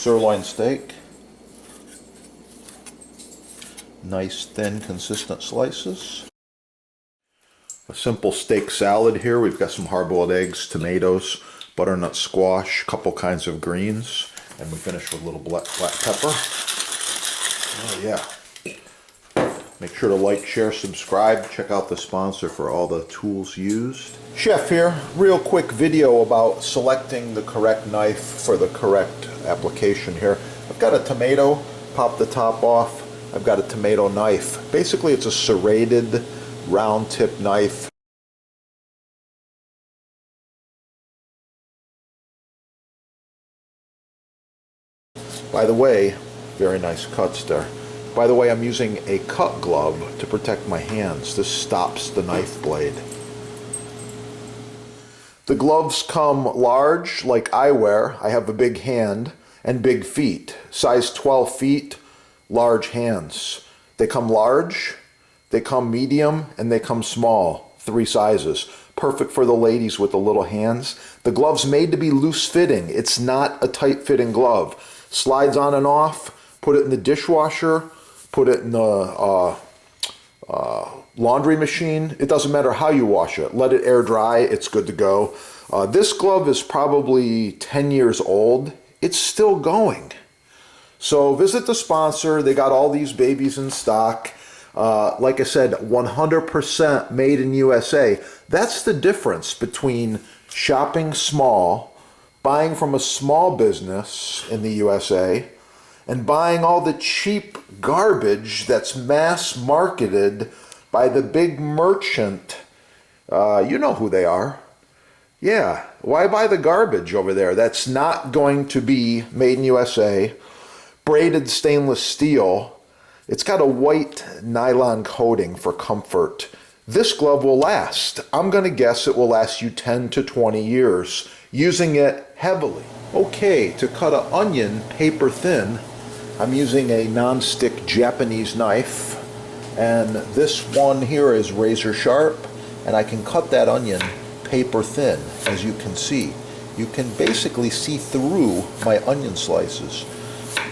sirloin steak. Nice, thin, consistent slices. A simple steak salad here. We've got some hard-boiled eggs, tomatoes, butternut squash, couple kinds of greens, and we finish with a little black pepper. Oh yeah. Make sure to like, share, subscribe. Check out the sponsor for all the tools used. Chef here. Real quick video about selecting the correct knife for the correct application here. I've got a tomato, pop the top off. I've got a tomato knife. Basically it's a serrated round tip knife. By the way, very nice cuts there. By the way, I'm using a cut glove to protect my hands. This stops the knife blade. The gloves come large, like I wear. I have a big hand and big feet. Size 12 feet, large hands. They come large, they come medium, and they come small. 3 sizes. Perfect for the ladies with the little hands. The glove's made to be loose fitting. It's not a tight fitting glove. Slides on and off. Put it in the dishwasher. Put it in the laundry machine. It doesn't matter how you wash it. Let it air dry. It's good to go. This glove is probably 10 years old. It's still going. So visit the sponsor. They got all these babies in stock. Like I said, 100% made in USA. That's the difference between shopping small, buying from a small business in the USA, and buying all the cheap garbage that's mass marketed by the big merchant. You know who they are. Yeah, why buy the garbage over there? That's not going to be made in USA. Braided stainless steel. It's got a white nylon coating for comfort. This glove will last. I'm going to guess it will last you 10 to 20 years, using it heavily. Okay, to cut an onion paper thin, I'm using a non-stick Japanese knife, and this one here is razor sharp, and I can cut that onion paper thin, as you can see. You can basically see through my onion slices.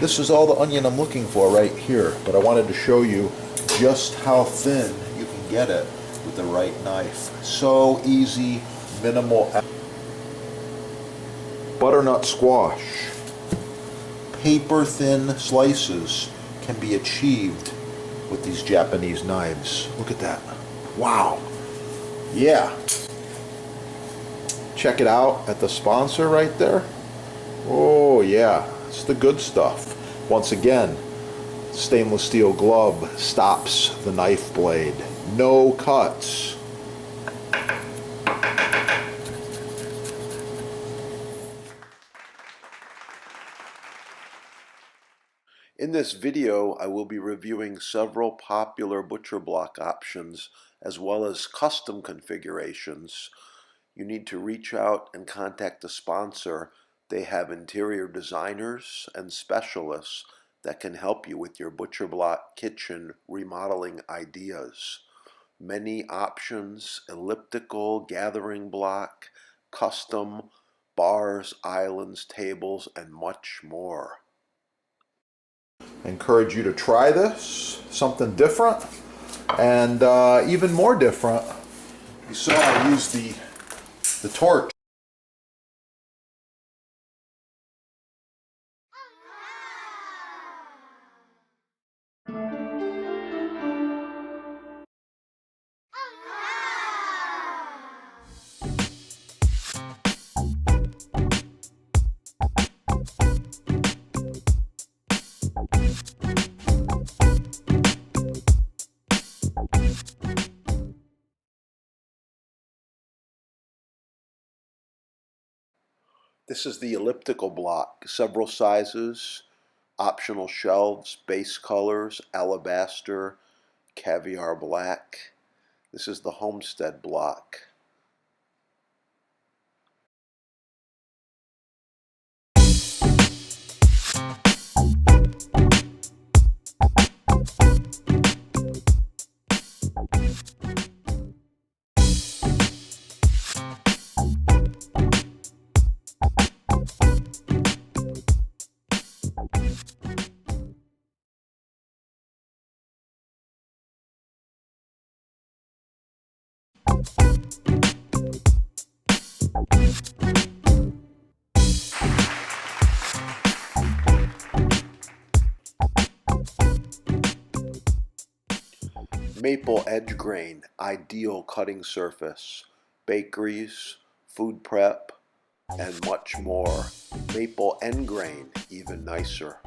This is all the onion I'm looking for right here, but I wanted to show you just how thin you can get it with the right knife. So easy, minimal. Butternut squash. Paper thin slices can be achieved with these Japanese knives. Look at that. Wow. Yeah. Check it out at the sponsor right there. Oh yeah, it's the good stuff. Once again, stainless steel glove stops the knife blade. No cuts. In this video, I will be reviewing several popular butcher block options as well as custom configurations. You need to reach out and contact the sponsor. They have interior designers and specialists that can help you with your butcher block kitchen remodeling ideas. Many options: elliptical, gathering block, custom, bars, islands, tables, and much more. I encourage you to try this, something different, and even more different. You saw I used the torch. This is the elliptical block, several sizes, optional shelves, base colors, alabaster, caviar black. This is the homestead block. Maple edge grain, ideal cutting surface, bakeries, food prep, and much more. Maple end grain, even nicer.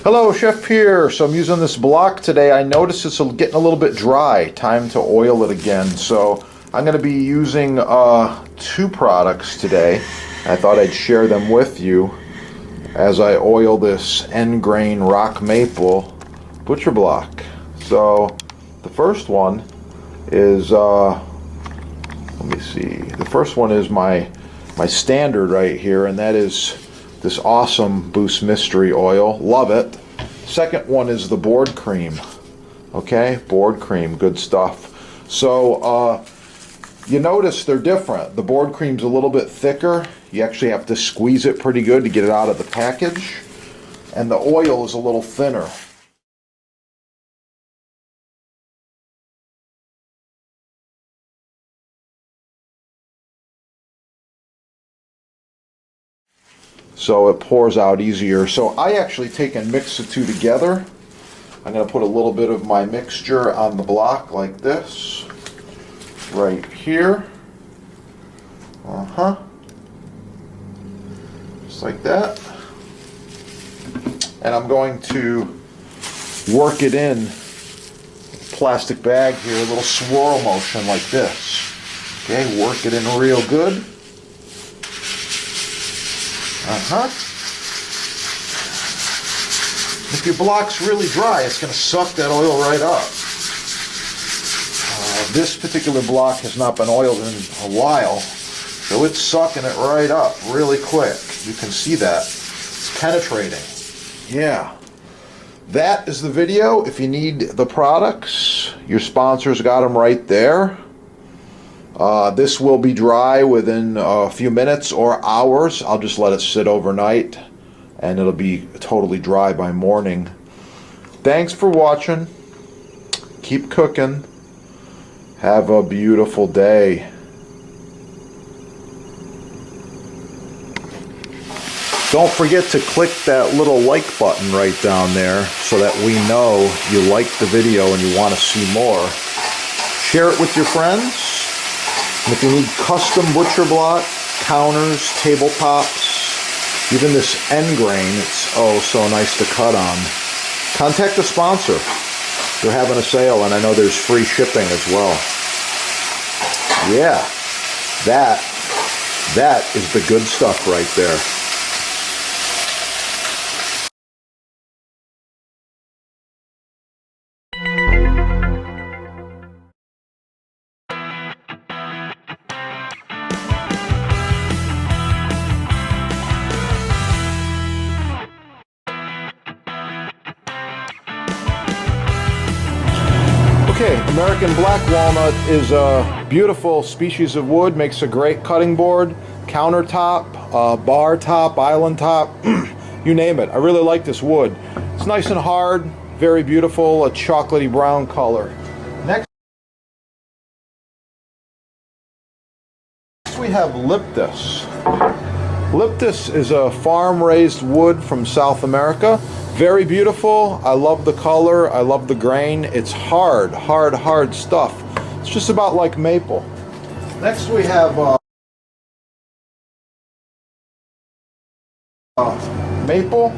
Hello, Chef here. So I'm using this block today. I noticed it's getting a little bit dry. Time to oil it again. So I'm going to be using two products today. I thought I'd share them with you as I oil this end grain rock maple butcher block. So the first one is, let me see. The first one is my standard right here, and that is this awesome Boost Mystery Oil. Love it. Second one is the board cream. Okay, board cream, good stuff. So you notice they're different. The board cream's a little bit thicker. You actually have to squeeze it pretty good to get it out of the package. And the oil is a little thinner. So it pours out easier. So I actually take and mix the two together. I'm going to put a little bit of my mixture on the block like this, right here. Just like that. And I'm going to work it in a plastic bag here, a little swirl motion like this. Okay, work it in real good. If your block's really dry, it's going to suck that oil right up. This particular block has not been oiled in a while, so it's sucking it right up really quick. You can see that. It's penetrating. Yeah. That is the video. If you need the products, your sponsors got them right there. This will be dry within a few minutes or hours. I'll just let it sit overnight and it'll be totally dry by morning. Thanks for watching. Keep cooking. Have a beautiful day. Don't forget to click that little like button right down there so that we know you like the video and you want to see more. Share it with your friends. And if you need custom butcher block, counters, tabletops, even this end grain, it's oh so nice to cut on. Contact the sponsor. They're having a sale and I know there's free shipping as well. Yeah, that is the good stuff right there. Okay, American black walnut is a beautiful species of wood, makes a great cutting board, countertop, bar top, island top, you name it. I really like this wood. It's nice and hard, very beautiful, a chocolatey brown color. Next we have Liptus. Liptus is a farm-raised wood from South America. Very beautiful. I love the color. I love the grain. It's hard stuff. It's just about like maple. Next we have maple.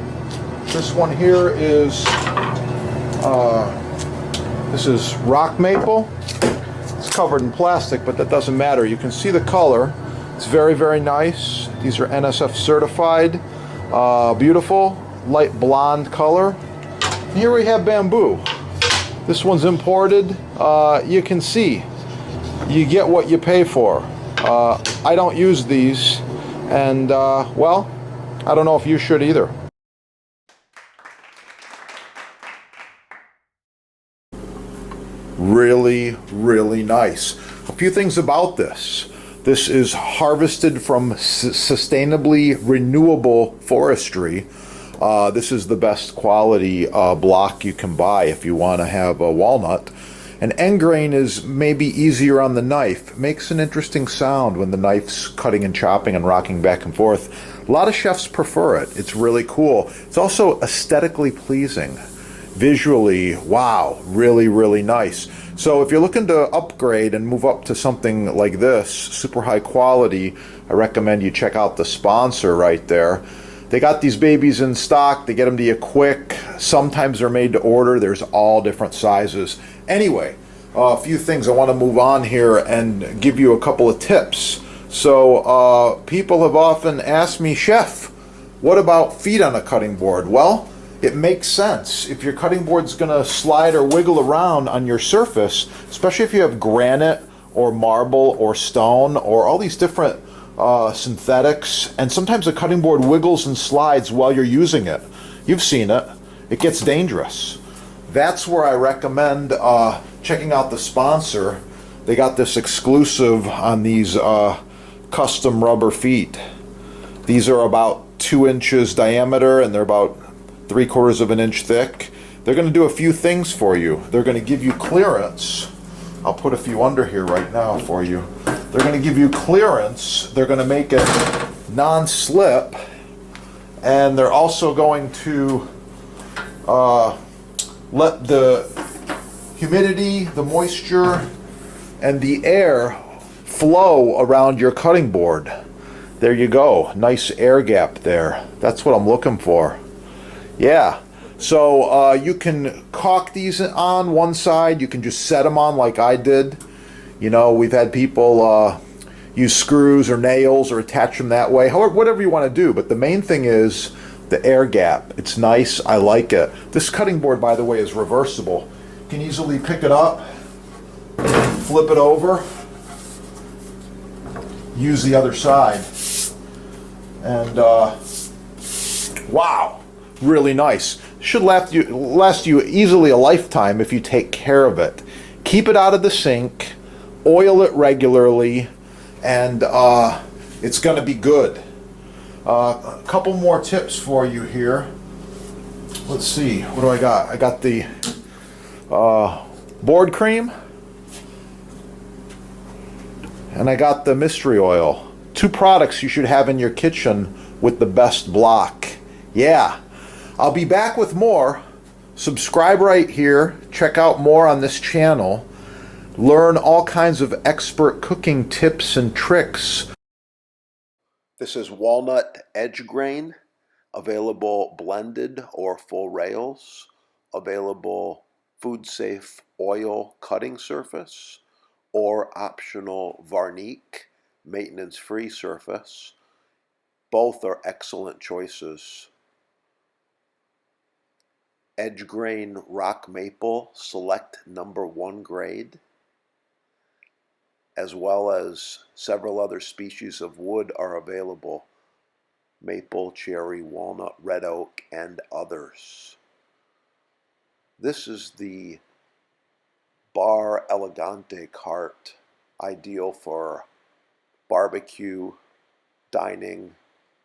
This one here is this is rock maple. It's covered in plastic, but that doesn't matter. You can see the color. It's very nice. These are NSF certified. Beautiful. Light blonde color. And here we have bamboo. This one's imported. You can see you get what you pay for. I don't use these. And, well, I don't know if you should either. Really, really nice. A few things about this. This is harvested from sustainably renewable forestry. This is the best quality block you can buy if you want to have a walnut. An end grain is maybe easier on the knife. It makes an interesting sound when the knife's cutting and chopping and rocking back and forth. A lot of chefs prefer it. It's really cool. It's also aesthetically pleasing. Visually, wow, really, really nice. So if you're looking to upgrade and move up to something like this, super high quality, I recommend you check out the sponsor right there. They got these babies in stock. They get them to you quick. Sometimes they're made to order. There's all different sizes. Anyway, a few things I want to move on here and give you a couple of tips. So people have often asked me, Chef, what about feet on a cutting board? Well, it makes sense. If your cutting board's going to slide or wiggle around on your surface, especially if you have granite or marble or stone or all these different synthetics, and sometimes the cutting board wiggles and slides while you're using it. You've seen it. It gets dangerous. That's where I recommend checking out the sponsor. They got this exclusive on these custom rubber feet. These are about 2 inches diameter and they're about 3/4 of an inch thick. They're going to do a few things for you. They're going to give you clearance. I'll put a few under here right now for you. They're going to give you clearance. They're going to make it non-slip. And they're also going to let the humidity, the moisture, and the air flow around your cutting board. There you go. Nice air gap there. That's what I'm looking for. Yeah. So you can caulk these on one side. You can just set them on like I did. You know, we've had people use screws or nails or attach them that way. However, whatever you want to do. But the main thing is the air gap. It's nice. I like it. This cutting board, by the way, is reversible. You can easily pick it up, flip it over, use the other side. And wow, really nice. Should last you easily a lifetime if you take care of it. Keep it out of the sink, oil it regularly, and it's going to be good. A couple more tips for you here. Let's see, what do I got? I got the board cream, and I got the mystery oil. 2 products you should have in your kitchen with the best block. Yeah. I'll be back with more. Subscribe right here. Check out more on this channel. Learn all kinds of expert cooking tips and tricks. This is walnut edge grain, available blended or full rails, available food safe oil cutting surface, or optional Varnique maintenance free surface. Both are excellent choices. Edge grain rock maple select #1 grade, as well as several other species of wood are available: maple, cherry, walnut, red oak, and others. This is the Bar Elegante cart, ideal for barbecue, dining,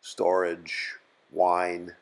storage, wine,